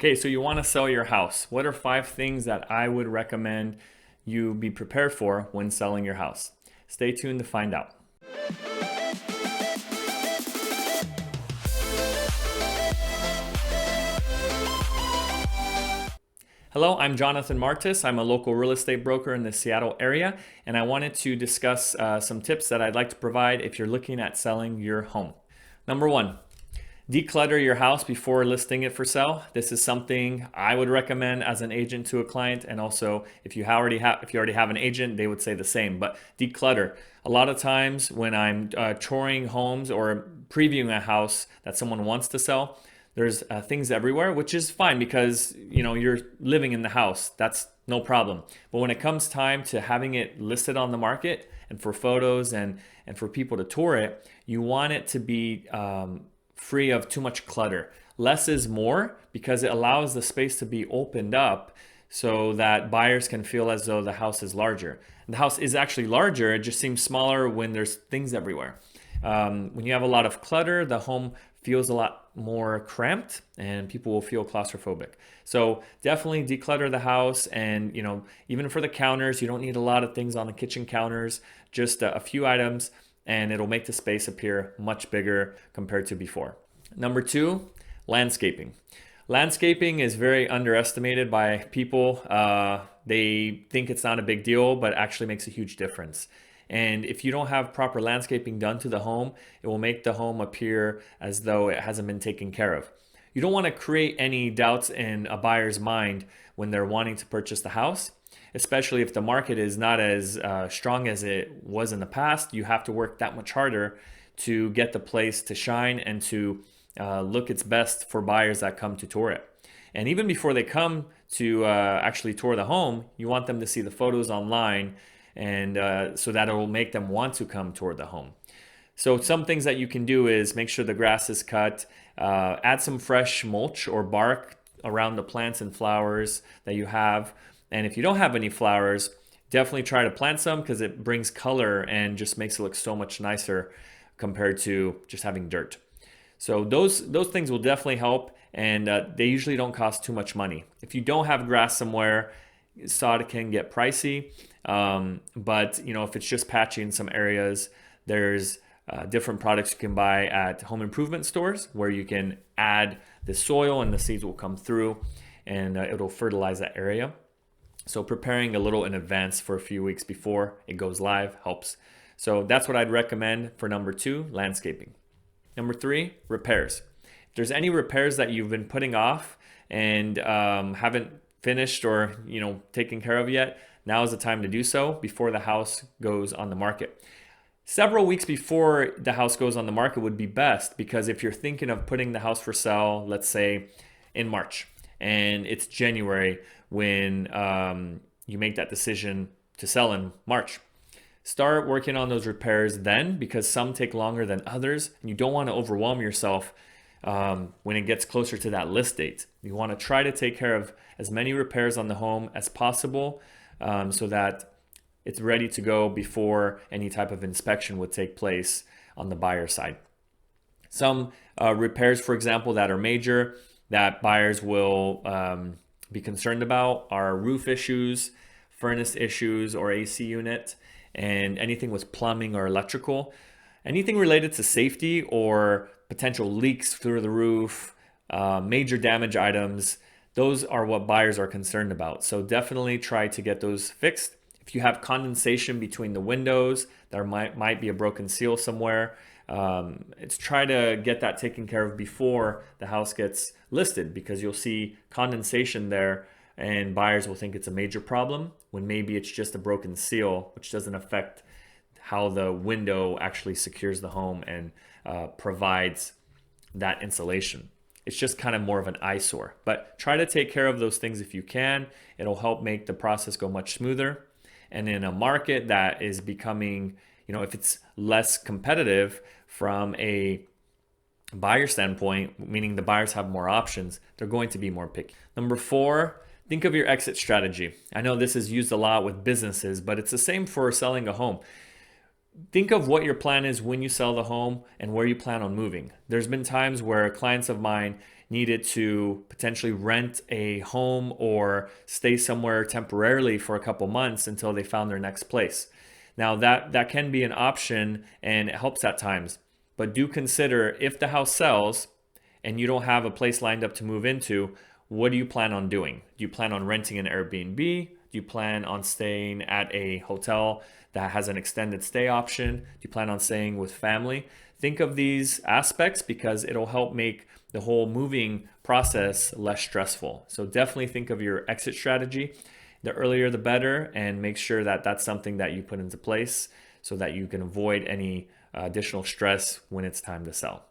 Okay, so you want to sell your house. What are 5 things that I would recommend you be prepared for when selling your house? Stay tuned to find out. Hello, I'm Jonathan Martis. I'm a local real estate broker in the Seattle area, and I wanted to discuss some tips that I'd like to provide if you're looking at selling your home. Number 1, declutter your house before listing it for sale. This is something I would recommend as an agent to a client, and also if you already have an agent, they would say the same. But declutter. A lot of times when I'm touring homes or previewing a house that someone wants to sell, there's things everywhere, which is fine because you're living in the house. That's no problem. But when it comes time to having it listed on the market and for photos and for people to tour it, you want it to be free of too much clutter. Less is more because it allows the space to be opened up so that buyers can feel as though the house is larger. And the house is actually larger, it just seems smaller when there's things everywhere. When you have a lot of clutter, the home feels a lot more cramped and people will feel claustrophobic. So definitely declutter the house, and even for the counters, you don't need a lot of things on the kitchen counters, just a few items, and it'll make the space appear much bigger compared to before. Number 2, landscaping. Landscaping is very underestimated by people. They think it's not a big deal, but actually makes a huge difference. And if you don't have proper landscaping done to the home, it will make the home appear as though it hasn't been taken care of. You don't want to create any doubts in a buyer's mind when they're wanting to purchase the house, especially if the market is not as strong as it was in the past. You have to work that much harder to get the place to shine and to look its best for buyers that come to tour it. And even before they come to actually tour the home, you want them to see the photos online, and so that it will make them want to come toward the home. So some things that you can do is make sure the grass is cut, add some fresh mulch or bark around the plants and flowers that you have. And if you don't have any flowers, definitely try to plant some because it brings color and just makes it look so much nicer compared to just having dirt. So those things will definitely help, and they usually don't cost too much money. If you don't have grass somewhere, sod can get pricey, but if it's just patchy in some areas, there's different products you can buy at home improvement stores where you can add the soil and the seeds will come through, and it'll fertilize that area. So preparing a little in advance for a few weeks before it goes live helps. So that's what I'd recommend for number 2, landscaping. Number 3, repairs. If there's any repairs that you've been putting off and haven't finished or taken care of yet, now is the time to do so before the house goes on the market. Several weeks before the house goes on the market would be best, because if you're thinking of putting the house for sale, let's say in March, and it's January when you make that decision to sell in March, start working on those repairs then, because some take longer than others, and you don't want to overwhelm yourself when it gets closer to that list date. You want to try to take care of as many repairs on the home as possible, so that it's ready to go before any type of inspection would take place on the buyer side. Some repairs, for example, that are major that buyers will be concerned about are roof issues, furnace issues or AC unit, and anything with plumbing or electrical. Anything related to safety or potential leaks through the roof, major damage items, those are what buyers are concerned about. So definitely try to get those fixed. If you have condensation between the windows, there might be a broken seal somewhere. Try to get that taken care of before the house gets listed, because you'll see condensation there and buyers will think it's a major problem when maybe it's just a broken seal, which doesn't affect how the window actually secures the home and provides that insulation. It's just kind of more of an eyesore. But try to take care of those things if you can. It'll help make the process go much smoother. And in a market that is becoming, if it's less competitive from a buyer standpoint, meaning the buyers have more options, they're going to be more picky. Number 4, think of your exit strategy. I know this is used a lot with businesses, but it's the same for selling a home. think of what your plan is when you sell the home and where you plan on moving. There's been times where clients of mine needed to potentially rent a home or stay somewhere temporarily for a couple months until they found their next place. Now that can be an option and it helps at times, but do consider if the house sells and you don't have a place lined up to move into, what do you plan on doing? Do you plan on renting an Airbnb? Do you plan on staying at a hotel that has an extended stay option? Do you plan on staying with family? Think of these aspects because it'll help make the whole moving process less stressful. So definitely think of your exit strategy. The earlier the better, and make sure that that's something that you put into place so that you can avoid any additional stress when it's time to sell.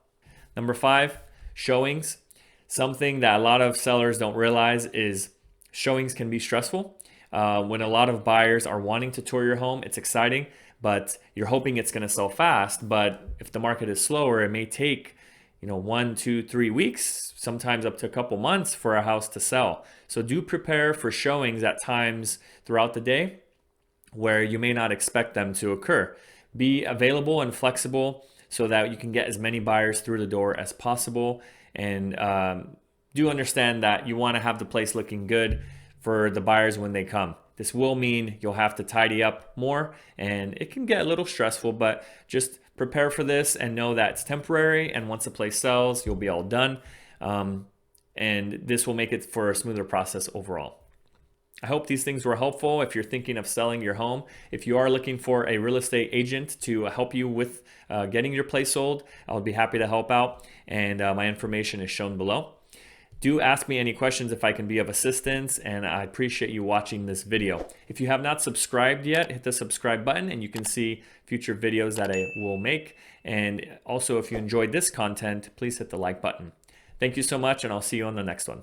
Number 5, showings. Something that a lot of sellers don't realize is showings can be stressful. When a lot of buyers are wanting to tour your home, it's exciting, but you're hoping it's going to sell fast. But if the market is slower, it may take 1, 2, 3 weeks, sometimes up to a couple months for a house to sell. So do prepare for showings at times throughout the day where you may not expect them to occur. Be available and flexible so that you can get as many buyers through the door as possible. And do understand that you want to have the place looking good for the buyers when they come. This will mean you'll have to tidy up more and it can get a little stressful, but just prepare for this and know that it's temporary, and once the place sells, you'll be all done. And this will make it for a smoother process overall. I hope these things were helpful if you're thinking of selling your home. If you are looking for a real estate agent to help you with getting your place sold, I'll be happy to help out, and my information is shown below. Do ask me any questions if I can be of assistance, and I appreciate you watching this video. If you have not subscribed yet, hit the subscribe button and you can see future videos that I will make. And also, if you enjoyed this content, please hit the like button. Thank you so much, and I'll see you on the next one.